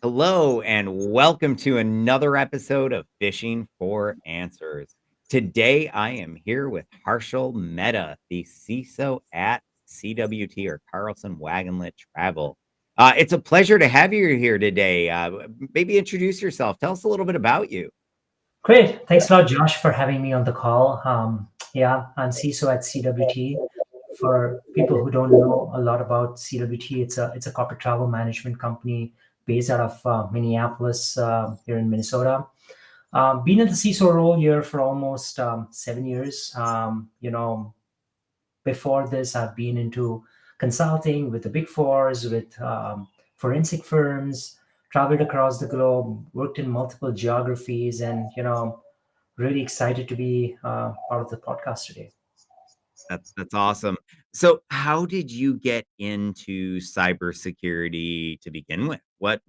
Hello, and welcome to another episode of Fishing for Answers. Today, I am here with Harshal Mehta, the CISO at CWT or Carlson Wagonlit Travel. It's a pleasure to have you here today. Maybe introduce yourself. Tell us a little bit about you. Great. Thanks a lot, Josh, for having me on the call. Yeah, I'm CISO at CWT. For people who don't know a lot about CWT, it's a corporate travel management company based out of Minneapolis, here in Minnesota. Been in the CISO role here for almost 7 years. Before this, I've been into consulting with the big fours, with forensic firms, traveled across the globe, worked in multiple geographies, and really excited to be part of the podcast today. That's awesome. So, how did you get into cybersecurity to begin with? What?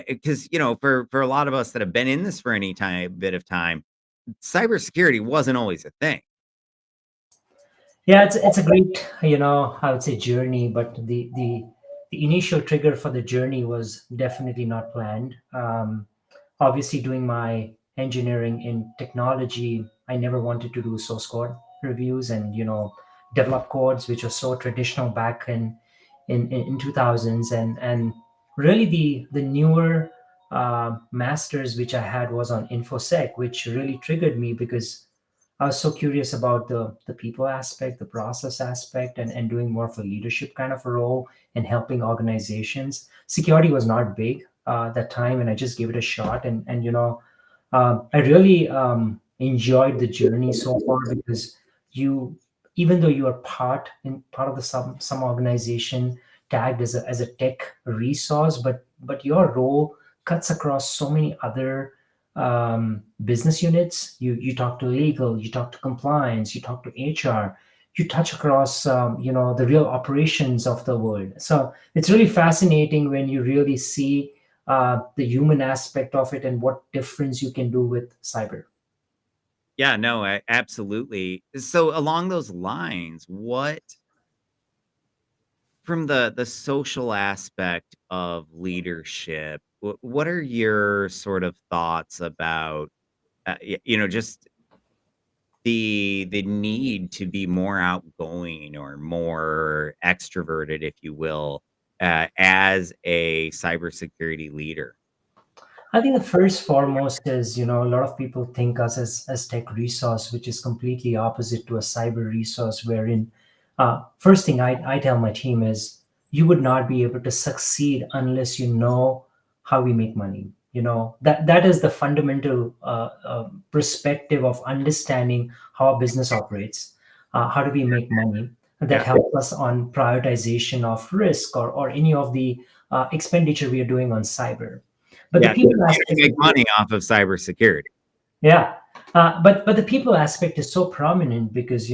Because for a lot of us that have been in this for any time bit of time, cybersecurity wasn't always a thing. Yeah, it's a great, I would say journey, but the initial trigger for the journey was definitely not planned. Obviously, doing my engineering in technology, I never wanted to do source code reviews and develop codes, which was so traditional back in 2000s, and really the newer masters which I had was on infosec, which really triggered me because I was so curious about the people aspect, the process aspect, and doing more of a leadership kind of a role and helping organizations. Security was not big at that time, and I just gave it a shot. And I really enjoyed the journey so far because you, even though you are part of the some organization tagged as a tech resource, but your role cuts across so many other business units. You talk to legal, you talk to compliance, you talk to HR, you touch across the real operations of the world. So it's really fascinating when you really see the human aspect of it and what difference you can do with cyber. Yeah, no, absolutely. So, along those lines, what from the social aspect of leadership, what are your sort of thoughts about just the need to be more outgoing or more extroverted, if you will, as a cybersecurity leader? I think the first foremost is, a lot of people think us as tech resource, which is completely opposite to a cyber resource, wherein first thing I tell my team is you would not be able to succeed unless you know how we make money. That is the fundamental perspective of understanding how a business operates. How do we make money? That Yeah. helps us on prioritization of risk or any of the expenditure we are doing on cyber. But the Yeah, people you don't aspect make is money off of cybersecurity. yeah. But the people aspect is so prominent because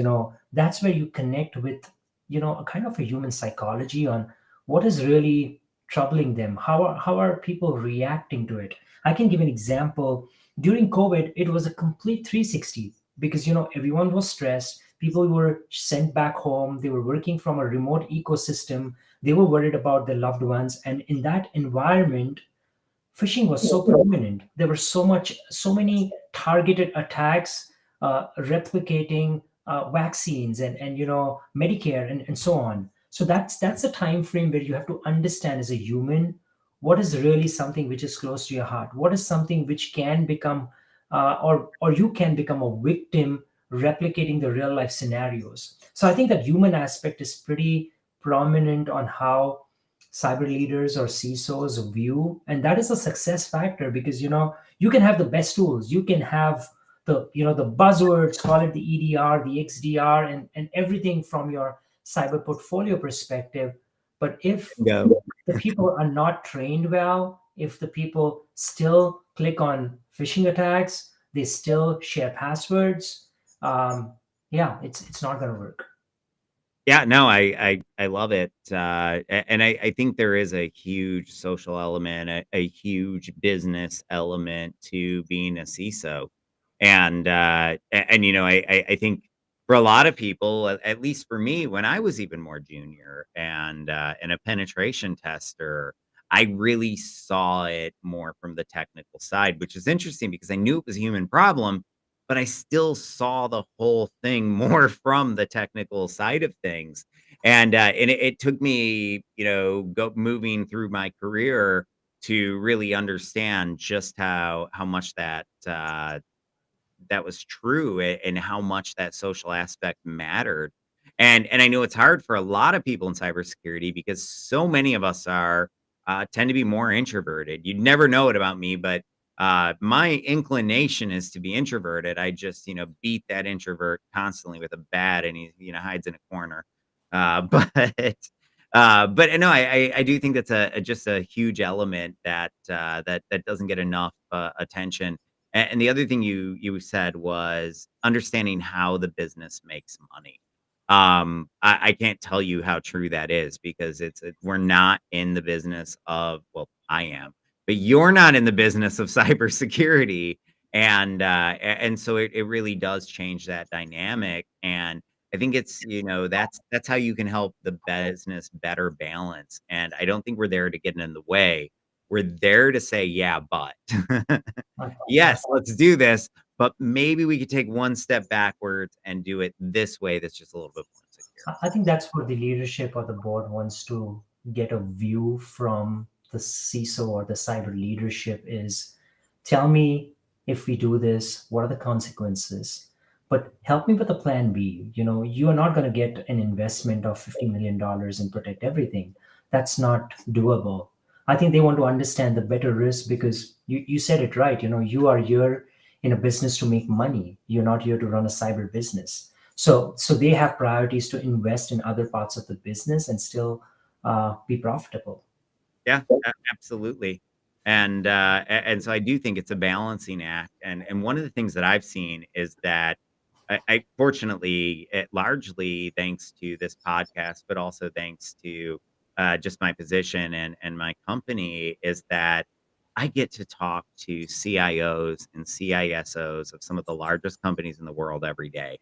that's where you connect with a kind of a human psychology on what is really troubling them. How are people reacting to it? I can give an example. During COVID, it was a complete 360 because everyone was stressed. People were sent back home. They were working from a remote ecosystem. They were worried about their loved ones, and in that environment phishing was so prominent. There were so many targeted attacks, replicating vaccines and Medicare and so on. So that's a time frame where you have to understand as a human what is really something which is close to your heart. What is something which can become, or you can become a victim replicating the real life scenarios. So I think that human aspect is pretty prominent on how cyber leaders or CISOs view, and that is a success factor because you can have the best tools, you can have the buzzwords, call it the EDR, the XDR, and everything from your cyber portfolio perspective. But if Go. the people are not trained well, if the people still click on phishing attacks, they still share passwords, um, yeah, it's not going to work. Yeah, no, I love it, and I think there is a huge social element, a huge business element to being a CISO, and I think for a lot of people, at least for me, when I was even more junior and a penetration tester, I really saw it more from the technical side, which is interesting because I knew it was a human problem, but I still saw the whole thing more from the technical side of things. And it took me, go moving through my career to really understand just how much that was true and how much that social aspect mattered. And I know it's hard for a lot of people in cybersecurity because so many of us tend to be more introverted. You'd never know it about me, but my inclination is to be introverted. I just, beat that introvert constantly with a bat, and he, hides in a corner. But no, I do think that's just a huge element that doesn't get enough attention. And the other thing you said was understanding how the business makes money. I can't tell you how true that is because we're not in the business of, well, I am, but you're not in the business of cybersecurity, and so it really does change that dynamic. And I think it's, that's how you can help the business better balance. And I don't think we're there to get in the way. We're there to say, yeah, but Uh, yes, let's do this, but maybe we could take one step backwards and do it this way that's just a little bit more secure. I think that's what the leadership or the board wants to get a view from the CISO or the cyber leadership is tell me if we do this, what are the consequences? But help me with a plan B. You are not going to get an investment of $50 million and protect everything. That's not doable. I think they want to understand the better risk because you said it right. You are here in a business to make money. You're not here to run a cyber business. So they have priorities to invest in other parts of the business and still be profitable. Yeah, absolutely. And so I do think it's a balancing act. And one of the things that I've seen is that I fortunately, largely thanks to this podcast, but also thanks to just my position and my company, is that I get to talk to CIOs and CISOs of some of the largest companies in the world every day.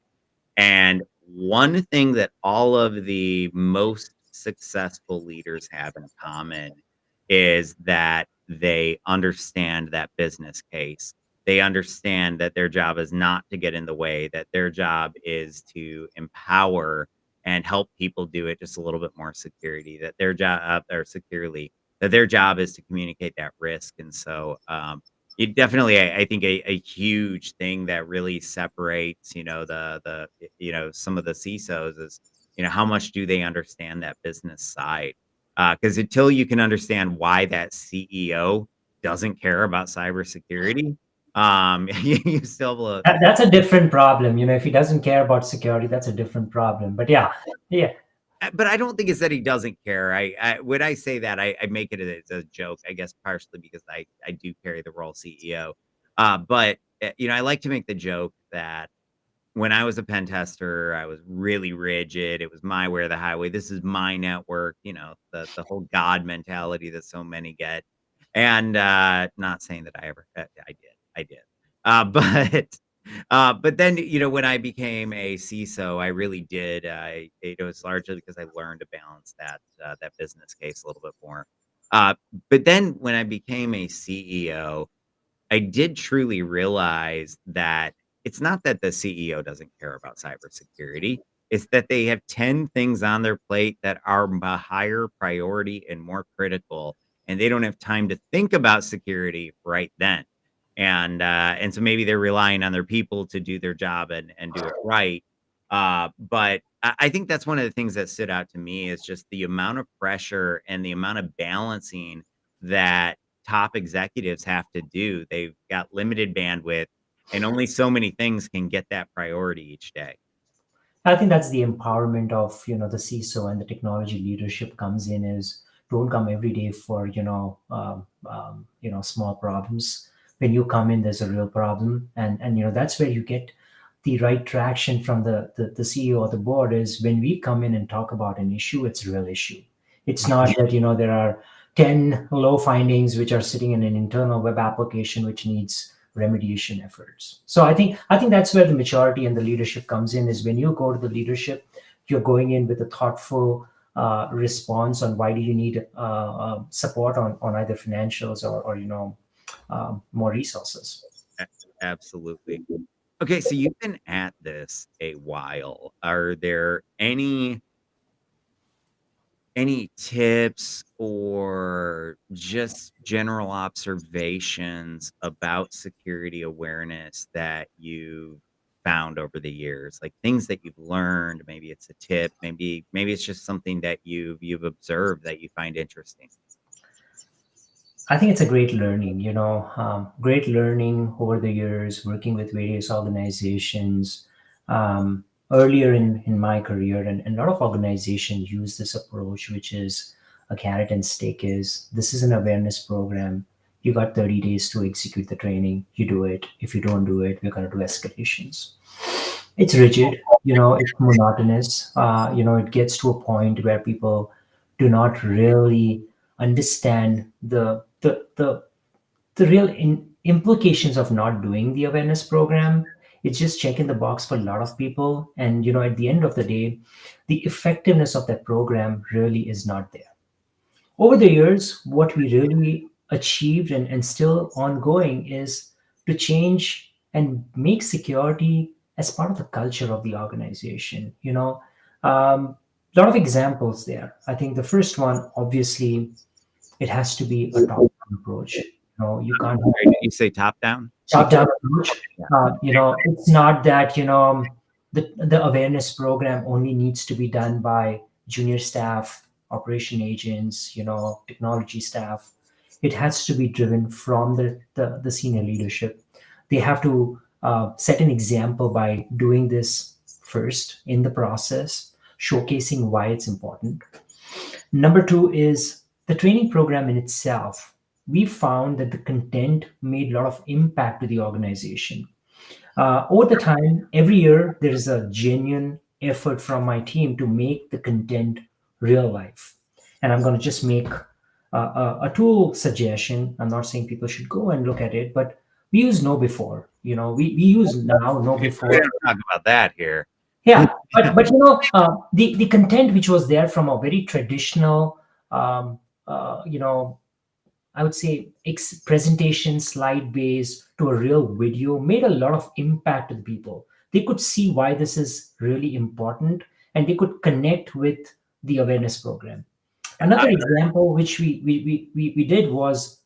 And one thing that all of the most successful leaders have in common is that they understand that business case. They understand that their job is not to get in the way, that their job is to empower and help people do it just a little bit more security, that their job or securely, that their job is to communicate that risk. And so it definitely, I think a huge thing that really separates, some of the CISOs is, how much do they understand that business side? Because until you can understand why that CEO doesn't care about cybersecurity, you still will. That's a different problem. If he doesn't care about security, that's a different problem. But yeah, yeah, But I don't think it's that he doesn't care. When I say that, I make it as a joke, I guess, partially because I do carry the role CEO. But I like to make the joke that when I was a pen tester, I was really rigid. It was my way or the highway. This is my network, the whole God mentality that so many get. And not saying that I did. But then, when I became a CISO, I really did. It was largely because I learned to balance that business case a little bit more. Uh, but then when I became a CEO, I did truly realize that it's not that the CEO doesn't care about cybersecurity. It's that they have 10 things on their plate that are a higher priority and more critical, and they don't have time to think about security right then. And so maybe they're relying on their people to do their job and do it right. But I think that's one of the things that stood out to me is just the amount of pressure and the amount of balancing that top executives have to do. They've got limited bandwidth, and only so many things can get that priority each day. I think that's the empowerment of the CISO and the technology leadership comes in is don't come every day for small problems. When you come in, there's a real problem, and that's where you get the right traction from the CEO or the board is when we come in and talk about an issue, it's a real issue. It's not that there are 10 low findings which are sitting in an internal web application which needs remediation efforts. So I think that's where the maturity and the leadership comes in is when you go to the leadership, you're going in with a thoughtful response on why do you need support on either financials or more resources. A- Absolutely. Okay, so you've been at this a while. Are there any tips or just general observations about security awareness that you've found over the years? Like things that you've learned, maybe it's a tip, maybe it's just something that you've observed that you find interesting. I think it's a great learning, great learning over the years, working with various organizations. Earlier in my career, and a lot of organizations use this approach, which is a carrot and stick is this is an awareness program. You got 30 days to execute the training. You do it. If you don't do it, we're going to do escalations. It's rigid, it's monotonous. It gets to a point where people do not really understand the real implications of not doing the awareness program. It's just checking the box for a lot of people, and at the end of the day, the effectiveness of that program really is not there. Over the years, what we really achieved and still ongoing is to change and make security as part of the culture of the organization. A lot of examples there. I think the first one, obviously, it has to be a top-down approach. You can't have Sorry, did you say top down? top-down approach. Yeah. It's not that the awareness program only needs to be done by junior staff, operation agents, technology staff. It has to be driven from the senior leadership. They have to set an example by doing this first in the process, showcasing why it's important. Number two is the training program in itself. We found that the content made a lot of impact to the organization. Over the time, every year, there is a genuine effort from my team to make the content real life. And I'm going to just make a tool suggestion. I'm not saying people should go and look at it, but we use Know Before. We use now Know We Before. don't talk about that here. Yeah, but the content which was there from a very traditional, um, you know, I would say presentation slide based to a real video made a lot of impact to the people. They could see why this is really important, and they could connect with the awareness program. Another example which we did was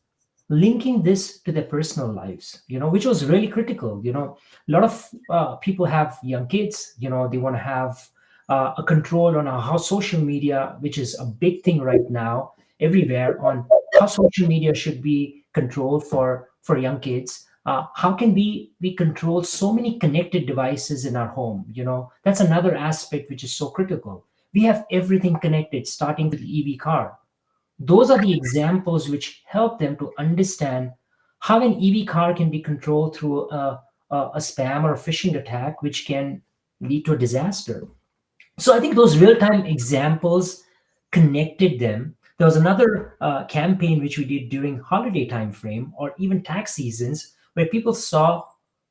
linking this to their personal lives, which was really critical. A lot of people have young kids, they want to have a control on how social media, which is a big thing right now everywhere, on how social media should be controlled for young kids. How can we control so many connected devices in our home? That's another aspect which is so critical. We have everything connected, starting with the EV car. Those are the examples which help them to understand how an EV car can be controlled through a spam or a phishing attack, which can lead to a disaster. So I think those real-time examples connected them. There was another campaign which we did during holiday time frame or even tax seasons where people saw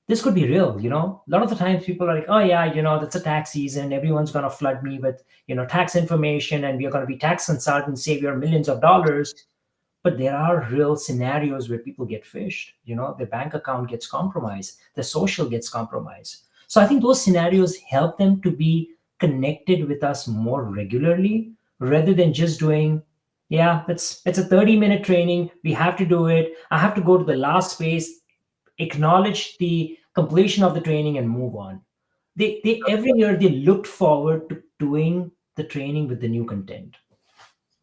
this could be real. A lot of the times people are like, oh yeah, that's a tax season, everyone's going to flood me with tax information, and we're going to be tax consultants, save your millions of dollars. But there are real scenarios where people get phished. Their bank account gets compromised, their social gets compromised. So I think those scenarios help them to be connected with us more regularly, rather than just doing, yeah, it's a 30-minute training, we have to do it, I have to go to the last space, acknowledge the completion of the training, and move on. They every year they looked forward to doing the training with the new content.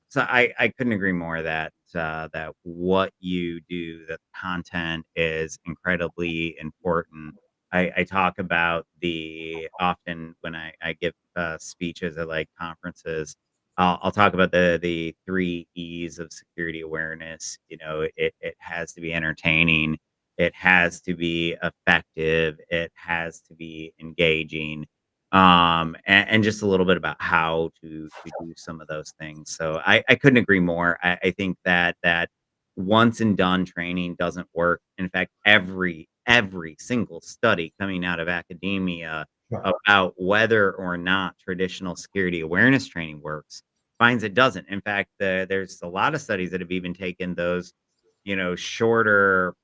So I couldn't agree more that that what you do, that content is incredibly important. I talk about the often when I give speeches at like conferences, I'll talk about the three E's of security awareness. It has to be entertaining, it has to be effective, it has to be engaging, and just a little bit about how to do some of those things. So I couldn't agree more. I think that once and done training doesn't work. In fact, every single study coming out of academia Sure. about whether or not traditional security awareness training works finds it doesn't. In fact, there's a lot of studies that have even taken those, shorter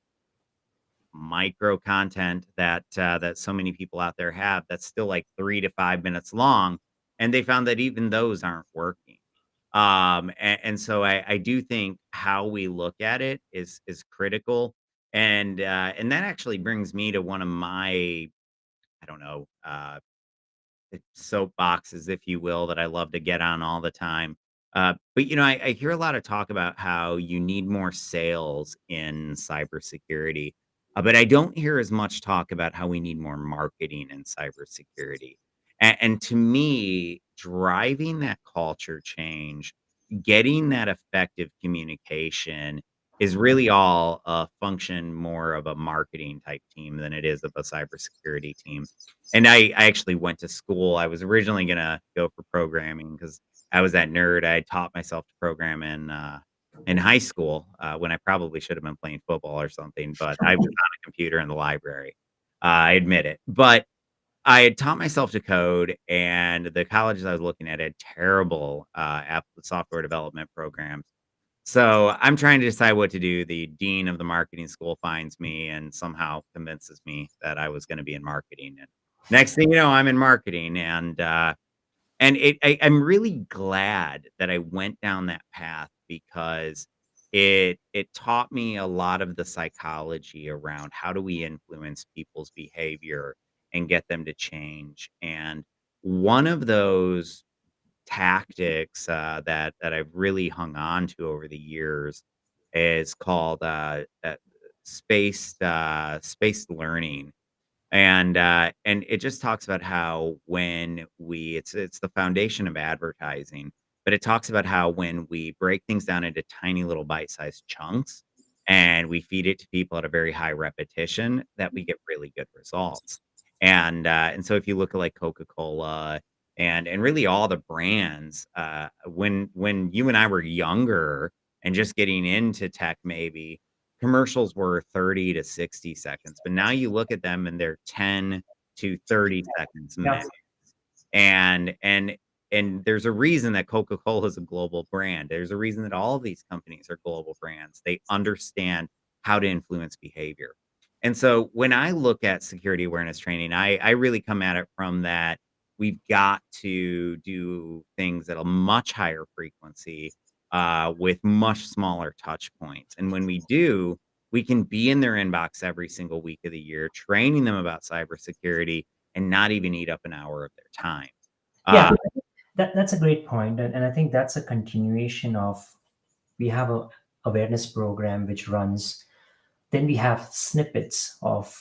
micro content that so many people out there have that's still like 3 to 5 minutes long, and they found that even those aren't working. And so I do think how we look at it is critical, and that actually brings me to one of my, I don't know, soapboxes, if you will, that I love to get on all the time. But I hear a lot of talk about how you need more sales in cybersecurity, but I don't hear as much talk about how we need more marketing in cybersecurity. And to me, driving that culture change, getting that effective communication is really all a function more of a marketing type team than it is of a cybersecurity team. And I actually went to school. I was originally gonna go for programming because I was that nerd. I taught myself to program in high school, when I probably should have been playing football or something, but I was on a computer in the library. I admit it. But I had taught myself to code, and the colleges I was looking at had terrible, app software development programs. So, I'm trying to decide what to do. The dean of the marketing school finds me and somehow convinces me that I was gonna be in marketing, and next thing you know, I'm in marketing, I'm really glad that I went down that path because it taught me a lot of the psychology around how do we influence people's behavior and get them to change, and one of those tactics, that I've really hung on to over the years is called, spaced learning. And it just talks about how when it's the foundation of advertising, but it talks about how when we break things down into tiny little bite-sized chunks and we feed it to people at a very high repetition, that we get really good results. And so if you look at like Coca-Cola and really all the brands, when you and I were younger and just getting into tech maybe, commercials were 30 to 60 seconds, but now you look at them and they're 10 to 30 seconds Yeah. max. And there's a reason that Coca-Cola is a global brand. There's a reason that all of these companies are global brands. They understand how to influence behavior. And so when I look at security awareness training, I really come at it from that we've got to do things at a much higher frequency, with much smaller touch points. And when we do, we can be in their inbox every single week of the year, training them about cybersecurity and not even eat up an hour of their time. Yeah, Uh, that's a great point, and I think that's a continuation of, we have a awareness program which runs. Then we have snippets of,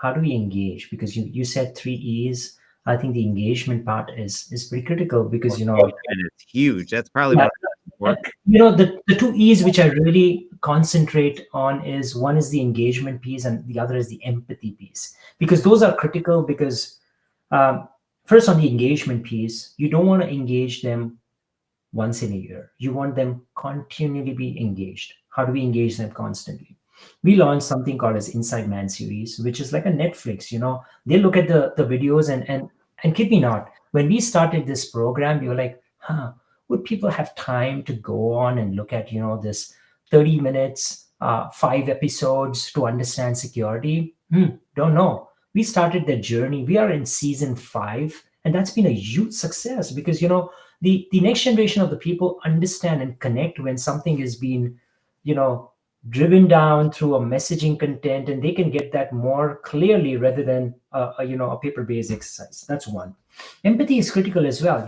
how do we engage, because you said three E's. I think the engagement part is pretty critical, because Engagement is huge. That's probably yeah, one of the most important. the two E's which I really concentrate on is, one is the engagement piece and the other is the empathy piece, because those are critical. Because um, first, on the engagement piece, you don't want to engage them once in a year. You want them continually be engaged. How do we engage them constantly? We launched something called as Inside Man series, which is like a Netflix. They look at the videos, and kid me not, when we started this program, we were like, would people have time to go on and look at this 30 minutes, 5 episodes to understand security? Don't know. We started the journey. We are in season 5, and that's been a huge success, because the next generation of the people understand and connect when something is being you know driven down through a messaging content, and they can get that more clearly rather than a paper based exercise. That's one. Empathy is critical as well.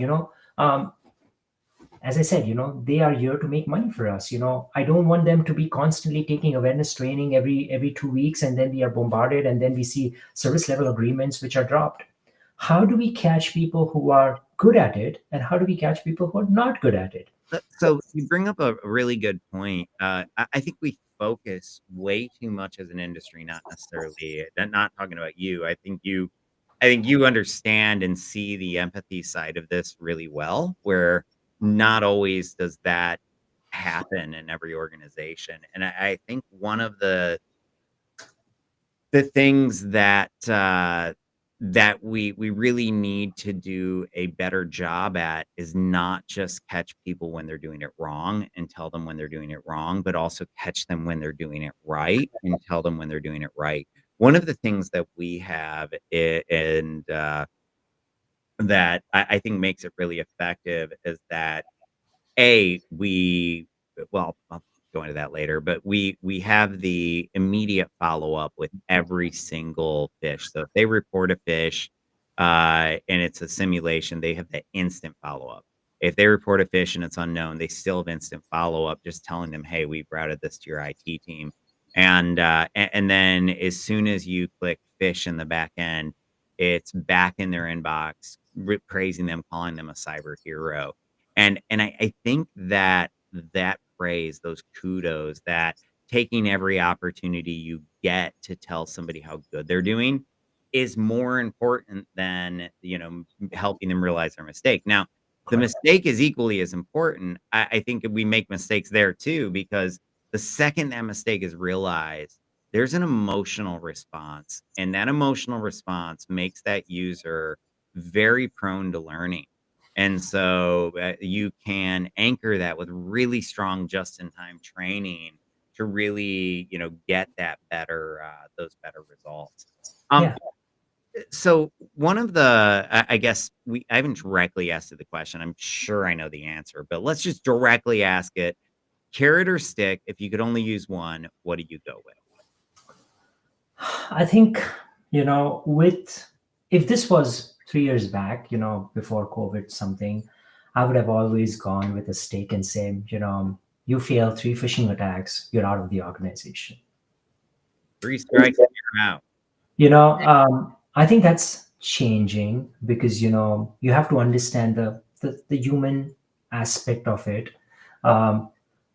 As I said, they are here to make money for us. I don't want them to be constantly taking awareness training every 2 weeks, and then we are bombarded, and then we see service level agreements which are dropped. How do we catch people who are good at it, and how do we catch people who are not good at it? So you bring up a really good point. I think we focus way too much as an industry, not necessarily, not talking about you. I think you understand and see the empathy side of this really well, where not always does that happen in every organization. And I think one of the things that we really need to do a better job at is not just catch people when they're doing it wrong and tell them when they're doing it wrong, but also catch them when they're doing it right and tell them when they're doing it right. One of the things that we have and that I think makes it really effective is that we well, I'll go into that later, but we have the immediate follow-up with every single fish. So if they report a fish, and it's a simulation, they have the instant follow-up. If they report a fish and it's unknown, they still have instant follow-up, just telling them, "Hey, we've routed this to your IT team." And then as soon as you click fish in the back end, it's back in their inbox, praising them, calling them a cyber hero. And I think that that praise, those kudos, that taking every opportunity you get to tell somebody how good they're doing is more important than, helping them realize their mistake. Now, the Correct. mistake is equally as important. I think we make mistakes there too, because the second that mistake is realized, there's an emotional response, and that emotional response makes that user very prone to learning. And so, you can anchor that with really strong just-in-time training to really, get that better, those better results. Um, Yeah. so one of the I guess I haven't directly asked you the question. I'm sure I know the answer, but let's just directly ask it. Carrot or stick, if you could only use one, what do you go with? I think, with if this was 3 years back, before COVID, something, I would have always gone with a stake and say, you fail three phishing attacks, you're out of the organization. 3 strikes and you're out. I think that's changing because you have to understand the human aspect of it. Um,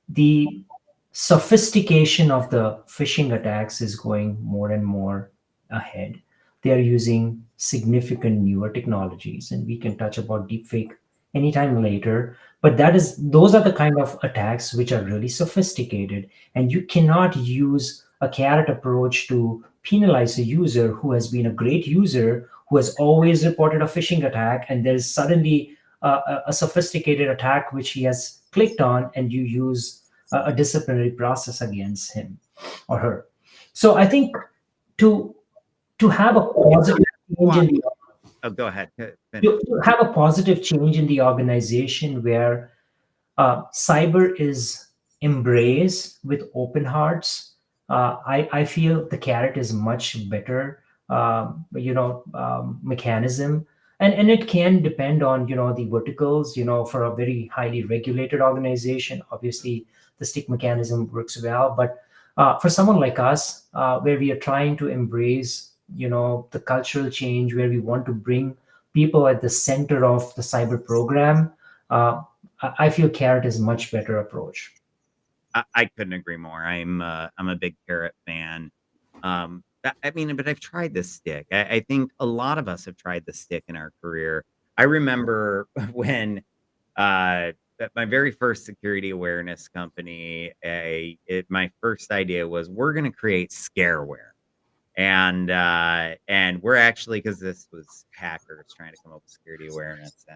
the sophistication of the phishing attacks is going more and more ahead. They are using significant newer technologies, and we can touch about deepfake anytime later. But those are the kind of attacks which are really sophisticated, and you cannot use a carrot approach to penalize a user who has been a great user who has always reported a phishing attack, and there's suddenly a sophisticated attack which he has clicked on, and you use a disciplinary process against him or her. So I think to to have a It's not positive change qua in the Oh, go ahead. Finish. to have a positive change in the organization where cyber is embraced with open hearts. I feel the carrot is much better, mechanism, and it can depend on the verticals. For a very highly regulated organization, obviously the stick mechanism works well. But for someone like us, where we are trying to embrace the cultural change, where we want to bring people at the center of the cyber program. I feel carrot is much better approach. I couldn't agree more. I'm a big carrot fan. I mean, but I've tried the stick. I think a lot of us have tried the stick in our career. I remember when at my very first security awareness company, my first idea was we're going to create scareware. And we're actually, because this was hackers trying to come up with security awareness,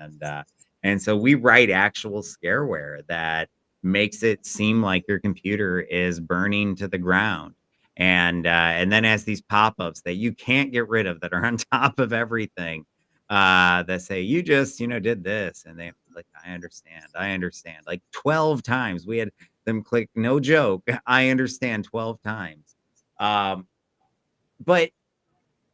and so we write actual scareware that makes it seem like your computer is burning to the ground. And then as these pop-ups that you can't get rid of that are on top of everything, that say, "You just, did this," and they like, I understand," like 12 times. We had them click, no joke, "I understand," 12 times. Um, but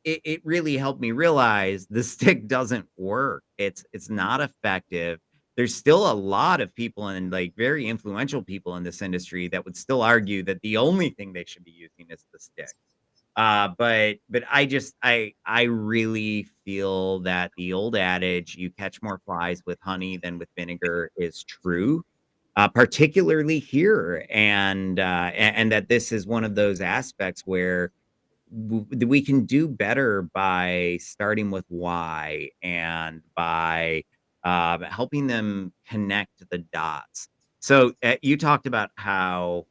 it really helped me realize the stick doesn't work. It's not effective. There's still a lot of people, and like very influential people in this industry, that would still argue that the only thing they should be using is the stick. But I really feel that the old adage, "You catch more flies with honey than with vinegar," is true, particularly here, and that this is one of those aspects where we can do better by starting with why, and by helping them connect the dots. So you talked about how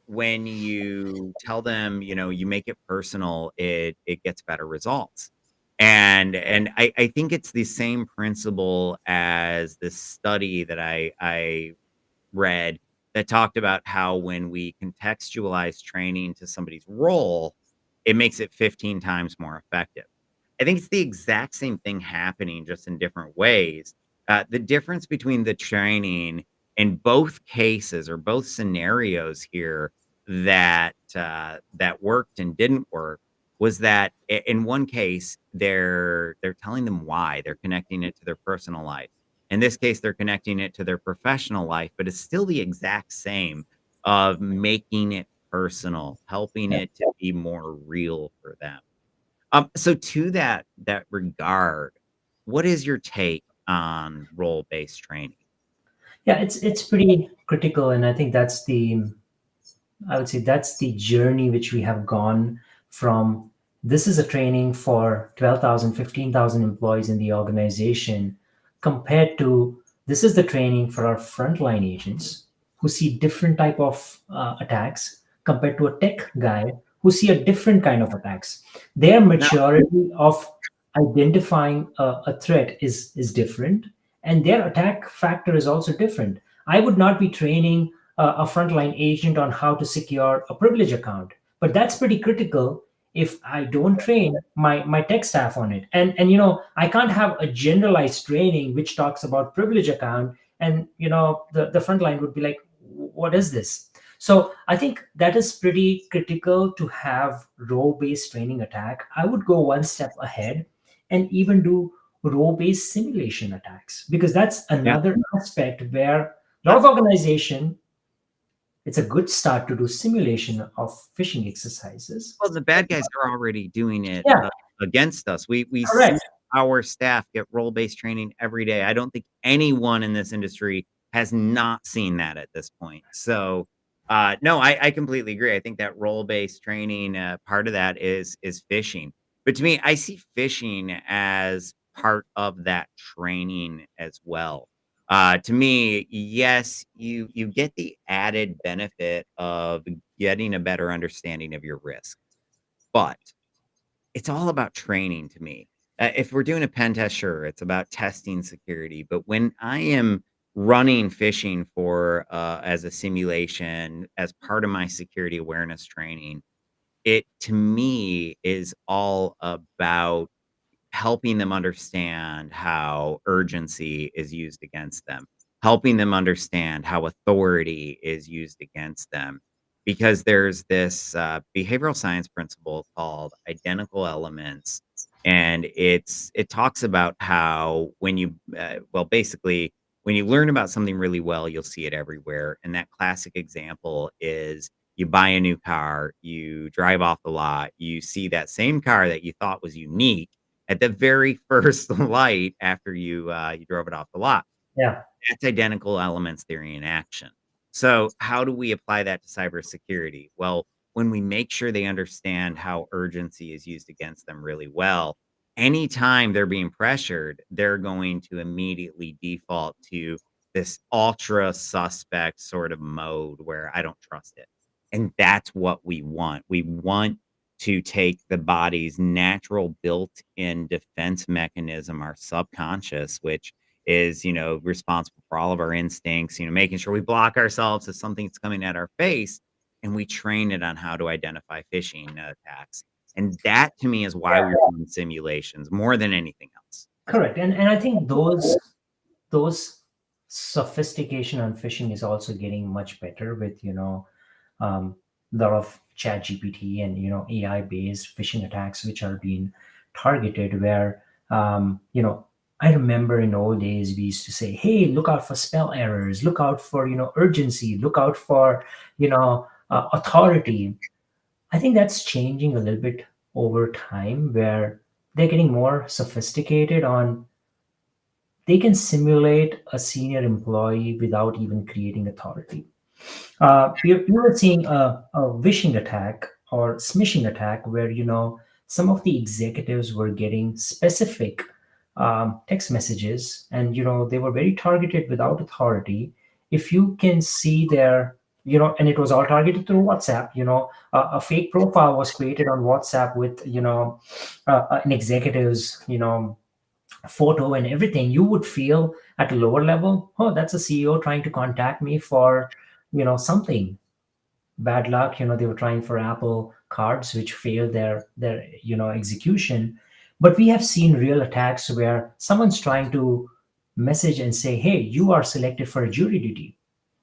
when you tell them, you make it personal, it gets better results. And I think it's the same principle as this study that I read that talked about how when we contextualize training to somebody's role, it makes it 15 times more effective. I think it's the exact same thing happening just in different ways. The difference between the training in both cases or both scenarios here that worked and didn't work was that in one case they're telling them why they're connecting it to their personal life. In this case, they're connecting it to their professional life, but it's still the exact same of making it personal, helping Yeah. it to be more real for them. So to that regard, what is your take on role-based training? Yeah, it's pretty critical, and I think that's the I would say that's the journey which we have gone from. This is a training for 12,000, 15,000 employees in the organization, compared to this is the training for our frontline agents who see different type of attacks, compared to a tech guy who see a different kind of attacks. Their No, maturity of identifying a threat is different, and their attack factor is also different. I would not be training a frontline agent on how to secure a privilege account. But that's pretty critical if I don't train my tech staff on it. And I can't have a generalized training which talks about privilege account, and the frontline would be like, what is this? So I think that is pretty critical to have role-based training attack. I would go one step ahead and even do role-based simulation attacks, because that's yeah. another aspect where a lot of organization, it's a good start to do simulation of phishing exercises. Well, the bad guys are already doing it, Yeah, against us. We see correct. our staff get role-based training every day. I don't think anyone in this industry has not seen that at this point. So, no, I completely agree. I think that role-based training, part of that is phishing. But to me, I see phishing as part of that training as well. To me, yes, you get the added benefit of getting a better understanding of your risk. But it's all about training to me. If we're doing a pen test, sure, it's about testing security. But when I am running phishing for as a simulation as part of my security awareness training, it to me is all about helping them understand how urgency is used against them, helping them understand how authority is used against them. Because there's this behavioral science principle called identical elements, and it talks about how when you basically when you learn about something really well, you'll see it everywhere. And that classic example is you buy a new car, you drive off the lot, you see that same car that you thought was unique at the very first light after you drove it off the lot. Yeah, That's identical elements theory in action. So, how do we apply that to cybersecurity? Well, when we make sure they understand how urgency is used against them really well, anytime they're being pressured, they're going to immediately default to this ultra suspect sort of mode where I don't trust it. And that's what we want. We want to take the body's natural built-in defense mechanism, our subconscious, which is, responsible for all of our instincts, making sure we block ourselves if something's coming at our face, and we train it on how to identify phishing attacks. And that to me is why we're doing simulations more than anything else. correct. And I think those sophistication on phishing is also getting much better with a lot of chat GPT and AI based phishing attacks which are being targeted, where I remember in old days we used to say, hey, look out for spell errors, look out for urgency, look out for authority. I think that's changing a little bit over time, where they're getting more sophisticated on, they can simulate a senior employee without even creating authority. We were seeing a wishing attack or smishing attack where some of the executives were getting specific text messages, and they were very targeted without authority. If you can see their and it was all targeted through WhatsApp. A fake profile was created on WhatsApp with an executive's photo and everything. You would feel at a lower level, oh, that's a CEO trying to contact me for something. Bad luck, they were trying for Apple cards, which failed their execution. But we have seen real attacks where someone's trying to message and say, hey, you are selected for a jury duty.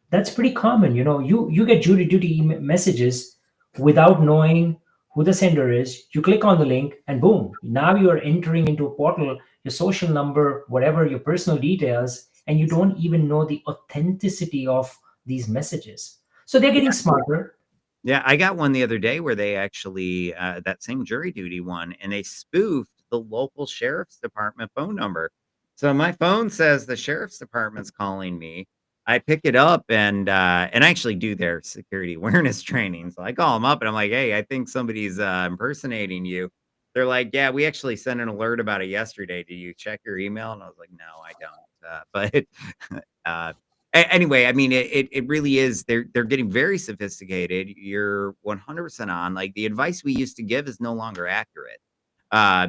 That's pretty common. You get jury duty messages without knowing who the sender is. You click on the link and boom, now you are entering into a portal, your social number, whatever, your personal details, and you don't even know the authenticity of these messages. So they're getting smarter. Yeah, I got one the other day where they actually, that same jury duty one, and they spoofed the local sheriff's department phone number. So my phone says the sheriff's department's calling me. I pick it up and I actually do their security awareness training. So I call them up and I'm like, "Hey, I think somebody's impersonating you." They're like, "Yeah, we actually sent an alert about it yesterday. Did you check your email?" And I was like, "No, I don't." But uh, anyway, I mean, it really is. They're getting very sophisticated. You're 100% on. Like the advice we used to give is no longer accurate,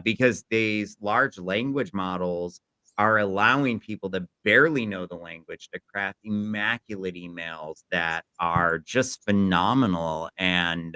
because these large language models are allowing people that barely know the language to craft immaculate emails that are just phenomenal and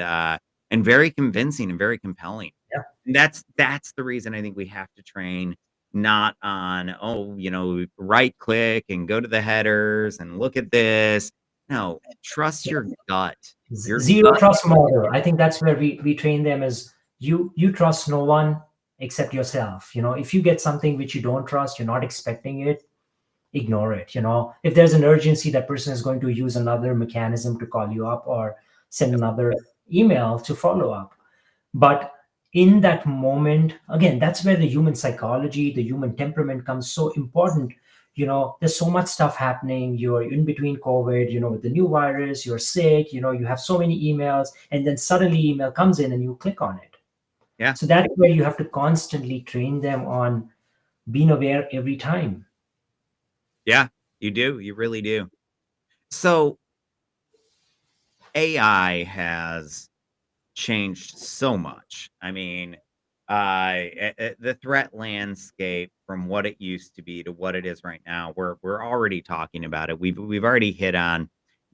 very convincing and very compelling. Yeah. And that's the reason I think we have to train not on, oh, right click and go to the headers and look at this. No, trust your gut. Your Zero gut. trust model. I think that's where we train them is you trust no one except yourself. If you get something which you don't trust, you're not expecting it, ignore it. If there's an urgency, that person is going to use another mechanism to call you up or send another email to follow up. But in that moment, again, that's where the human psychology, the human temperament comes so important. There's so much stuff happening. You're in between COVID, with the new virus, you're sick, you have so many emails, and then suddenly email comes in and you click on it. Yeah, So that's where you have to constantly train them on being aware every time. yeah, you do. You really do. So AI has changed so much. I mean, the threat landscape from what it used to be to what it is right now, we're already talking about it. We've already hit on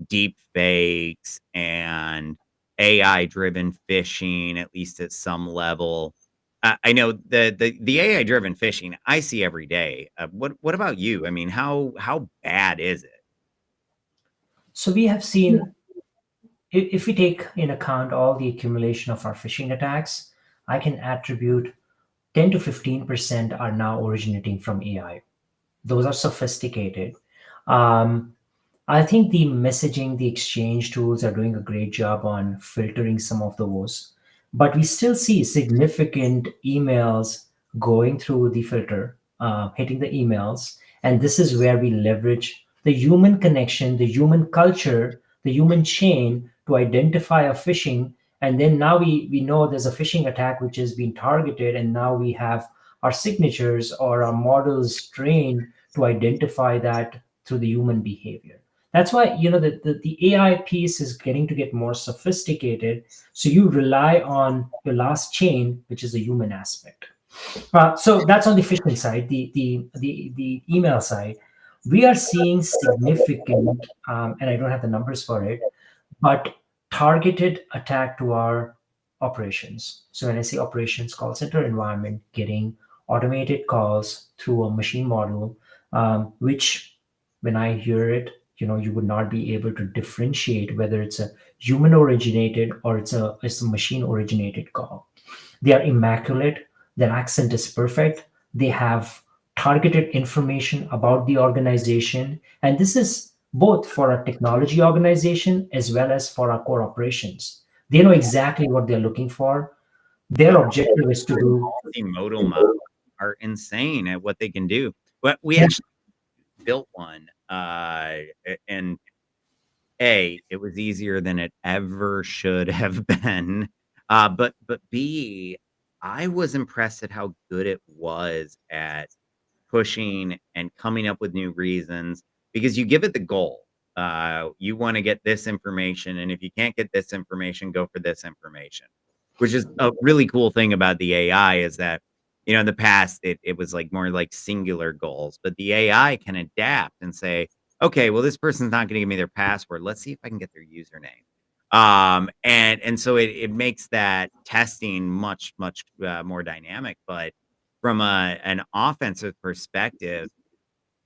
deep fakes and AI driven phishing, at least at some level. I know the AI driven phishing I see every day. What about you? I mean, how bad is it? So we have seen, if we take in account all the accumulation of our phishing attacks, I can attribute 10 to 15% are now originating from AI. Those are sophisticated. Um, I think the messaging, the exchange tools are doing a great job on filtering some of those, but we still see significant emails going through the filter, hitting the emails. And this is where we leverage the human connection, the human culture, the human chain to identify a phishing. And then now we know there's a phishing attack which has been targeted, and now we have our signatures or our models trained to identify that through the human behavior. That's why the AI piece is getting to get more sophisticated. So you rely on your last chain, which is the human aspect. So that's on the phishing side. The email side, we are seeing significant, and I don't have the numbers for it, but targeted attack to our operations. So when I say operations, call center environment, getting automated calls through a machine model, which when I hear it, you would not be able to differentiate whether it's a human originated or it's a machine originated call. They are immaculate. Their accent is perfect. They have targeted information about the organization. And this is both for a technology organization as well as for our core operations. They know exactly what they're looking for. Their objective is to do. Multimodal models are insane at what they can do. But we Yeah. actually built one, and it was easier than it ever should have been. But B, I was impressed at how good it was at pushing and coming up with new reasons because you give it the goal. You want to get this information, and if you can't get this information, go for this information. Which is a really cool thing about the AI is that, in the past it was like more like singular goals, but the AI can adapt and say, okay, well, this person's not going to give me their password. Let's see if I can get their username. And so it makes that testing much more dynamic. But from an offensive perspective,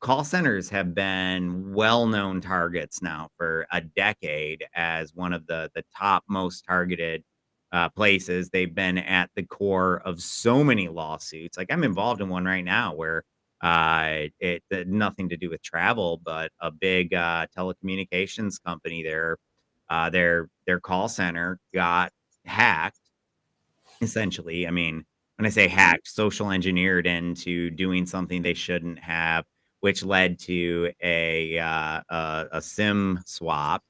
call centers have been well-known targets now for a decade as one of the top most targeted places. They've been at the core of so many lawsuits. Like I'm involved in one right now where it had nothing to do with travel, but a big telecommunications company, their call center got hacked. Essentially, I mean, when I say hacked, social engineered into doing something they shouldn't have, which led to a SIM swap,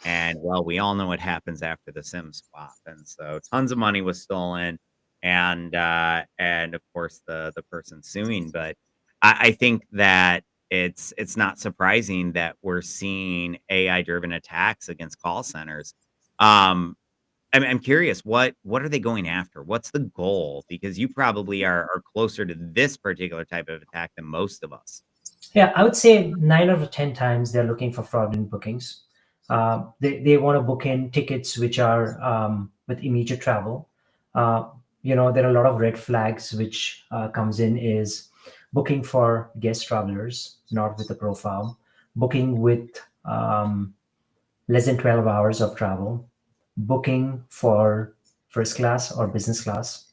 and, well, we all know what happens after the SIM swap, and so tons of money was stolen, and of course, the person suing, but I think that it's not surprising that we're seeing AI-driven attacks against call centers. Um, I'm curious, what are they going after? What's the goal? Because you probably are closer to this particular type of attack than most of us. Yeah, I would say 9 out of 10 times they're looking for fraudulent bookings. They want to book in tickets which are with immediate travel. Uh, there are a lot of red flags which comes in is booking for guest travelers, not with a profile, booking with less than 12 hours of travel, booking for first class or business class.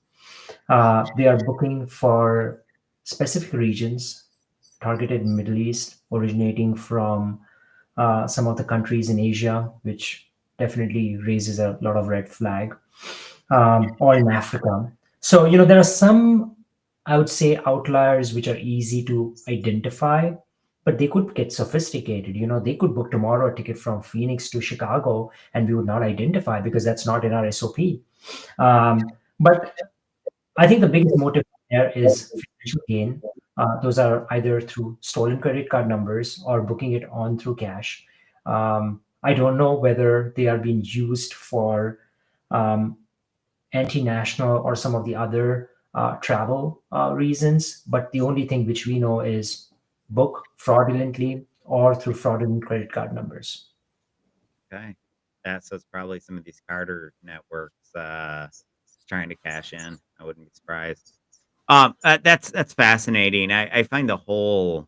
They are booking for specific regions targeted in Middle East, originating from some of the countries in Asia, which definitely raises a lot of red flag, or in Africa. So there are some, I would say, outliers which are easy to identify, but they could get sophisticated. They could book tomorrow a ticket from Phoenix to Chicago, and we would not identify because that's not in our SOP. But I think the biggest motive there is financial gain. Those are either through stolen credit card numbers or booking it on through cash. I don't know whether they are being used for um, anti-national or some of the other travel reasons, but the only thing which we know is book fraudulently or through fraudulent credit card numbers. Okay. So it's probably some of these Carter networks, trying to cash in. I wouldn't be surprised. That's fascinating. I find the whole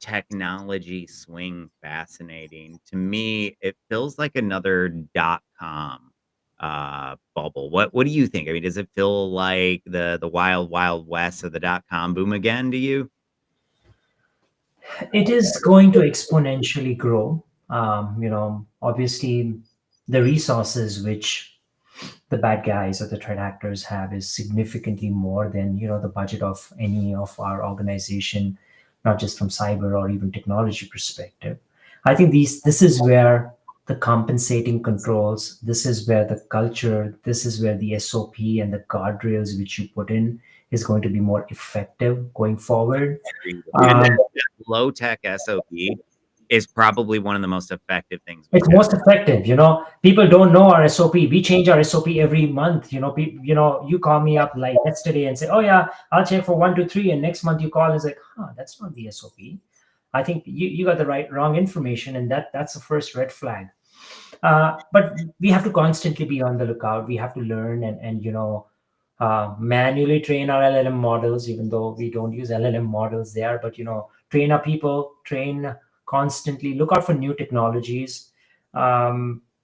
technology swing fascinating. To me, it feels like another dot-com, bubble. What do you think? I mean, does it feel like the wild, wild west of the dot-com boom again to you? It is going to exponentially grow. Obviously, the resources which the bad guys or the threat actors have is significantly more than the budget of any of our organization, not just from cyber or even technology perspective. I think this is where the compensating controls, this is where the culture, this is where the SOP and the guardrails which you put in is going to be more effective going forward. Agreed. Even um, that low tech SOP is probably one of the most effective things we it's have. most effective. People don't know our SOP. We change our SOP every month. You call me up like yesterday and say, oh yeah, I'll check for 1 2 3, and next month you call and it's like, that's not the SOP. I think you got the wrong information, and that's the first red flag. But we have to constantly be on the lookout. We have to learn and manually train our LLM models, even though we don't use LLM models there. But train our people, train constantly, look out for new technologies. There are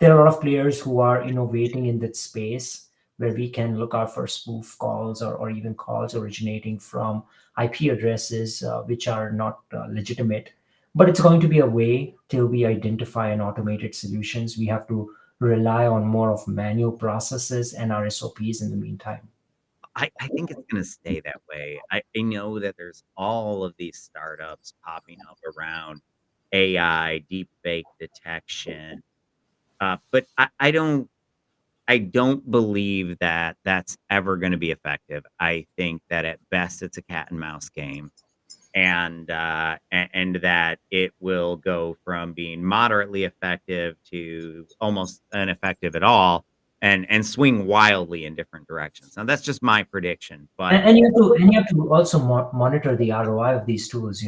a lot of players who are innovating in that space where we can look out for spoof calls or even calls originating from IP addresses which are not legitimate. But it's going to be a way till we identify an automated solutions. We have to rely on more of manual processes and our SOPs in the meantime. I think it's gonna stay that way. I know that there's all of these startups popping up around AI, deep fake detection, but I don't believe that that's ever gonna be effective. I think that at best it's a cat and mouse game. and that it will go from being moderately effective to almost ineffective at all, and swing wildly in different directions. Now that's just my prediction, but And you have to also monitor the ROI of these tools.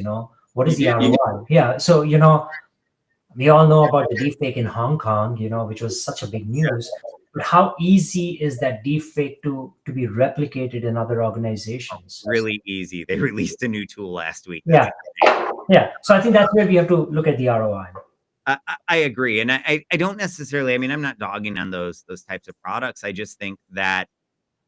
What you is the do. ROI? Yeah. So we all know about the deepfake in Hong Kong, which was such a big news. But how easy is that deepfake to be replicated in other organizations? Really easy. They released a new tool last week that's Yeah, yeah. So I think that's where we have to look at the ROI. I agree, and I don't necessarily. I mean, I'm not dogging on those types of products. I just think that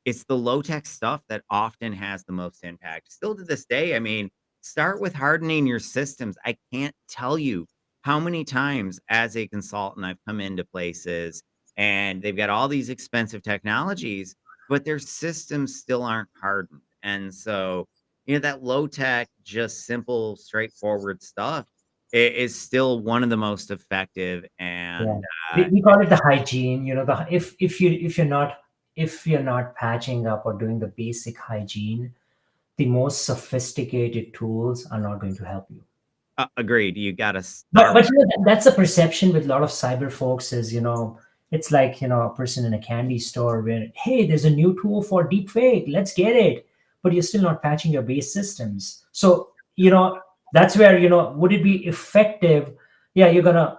it's the low tech stuff that often has the most impact. Still to this day, I mean, start with hardening your systems. I can't tell you how many times as a consultant I've come into places and they've got all these expensive technologies, but their systems still aren't hardened. And so, that low tech, just simple, straightforward stuff is still one of the most effective. Yeah, And we call it the hygiene. If you're not patching up or doing the basic hygiene, the most sophisticated tools are not going to help you. agreed, you got to But start. but that's the perception with a lot of cyber folks is it's like a person in a candy store where, hey, there's a new tool for deep fake, let's get it, but you're still not patching your base systems. So that's where would it be effective? Yeah, you're gonna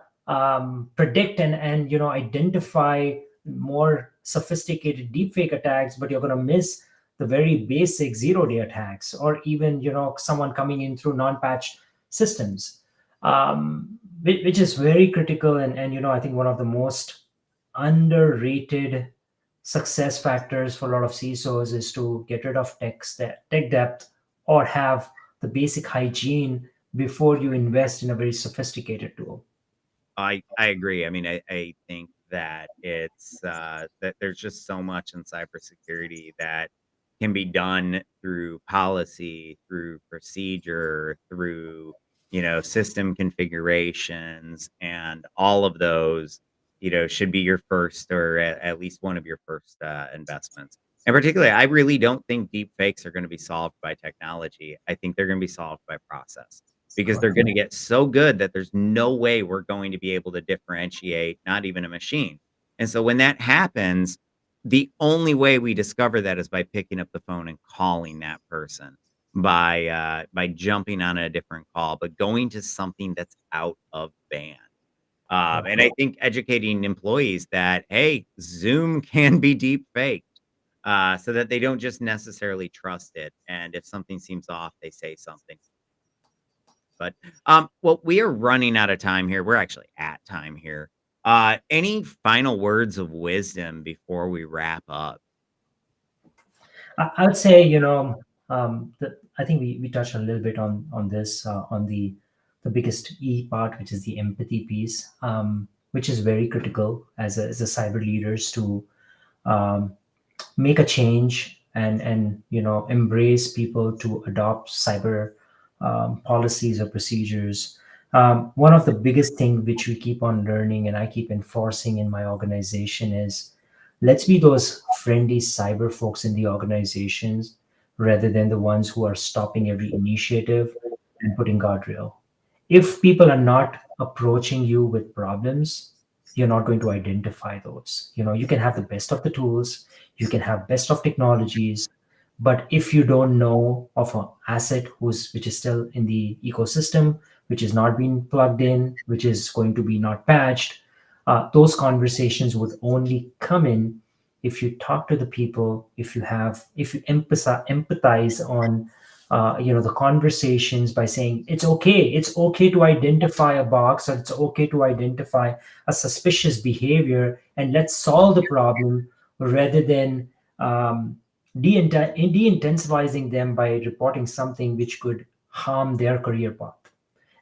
predict and identify more sophisticated deep fake attacks, but you're gonna miss the very basic zero-day attacks, or even someone coming in through non-patched systems, which is very critical. And I think one of the most underrated success factors for a lot of CISOs is to get rid of tech depth, or have the basic hygiene before you invest in a very sophisticated tool. I agree. I mean, I think that it's that there's just so much in cybersecurity that can be done through policy, through procedure, through system configurations, and all of those should be your first, or at least one of your first investments. And particularly, I really don't think deep fakes are going to be solved by technology. I think they're going to be solved by process, because they're Correct. gonna get so good that there's no way we're going to be able to differentiate, not even a machine. And so when that happens, the only way we discover that is by picking up the phone and calling that person, by jumping on a different call, but going to something that's out of band. And I think educating employees that, hey, Zoom can be deep faked, so that they don't just necessarily trust it. And if something seems off, they say something. But, well, we are running out of time here. We're actually at time here. Any final words of wisdom before we wrap up? I would say, I think we touched a little bit on this, on the biggest part, which is the empathy piece, which is very critical as a cyber leaders to um, make a change, and embrace people to adopt cyber policies or procedures. One of the biggest thing which we keep on learning and I keep enforcing in my organization is, let's be those friendly cyber folks in the organizations, rather than the ones who are stopping every initiative and putting guardrail. If people are not approaching you with problems, you're not going to identify those. You can have the best of the tools, you can have best of technologies, but if you don't know of an asset which is still in the ecosystem, which is not being plugged in, which is going to be not patched, those conversations would only come in if you talk to the people, if you empathize on the conversations, by saying it's okay to identify a box, or it's okay to identify a suspicious behavior, and let's solve the problem, rather than de-intensifying them by reporting something which could harm their career path.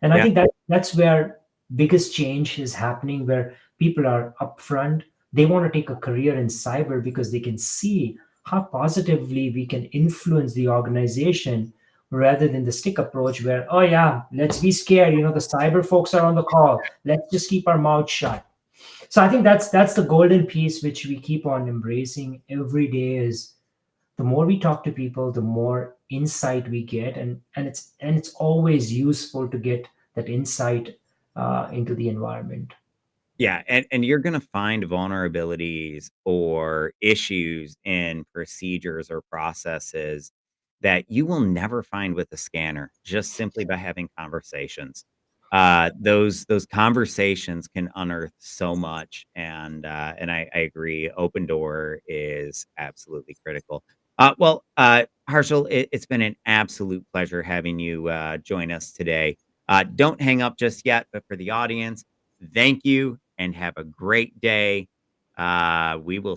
And I Yeah. think that's where biggest change is happening, where people are upfront. They want to take a career in cyber because they can see how positively we can influence the organization, rather than the stick approach where, oh yeah, let's be scared, the cyber folks are on the call, let's just keep our mouth shut. So I think that's the golden piece which we keep on embracing every day, is the more we talk to people, the more insight we get, and it's always useful to get that insight into the environment. Yeah, and you're gonna find vulnerabilities or issues in procedures or processes that you will never find with a scanner, just simply by having conversations. Those conversations can unearth so much, and I agree, open door is absolutely critical. Harshal, it's been an absolute pleasure having you, join us today. Don't hang up just yet, but for the audience, thank you and have a great day. We will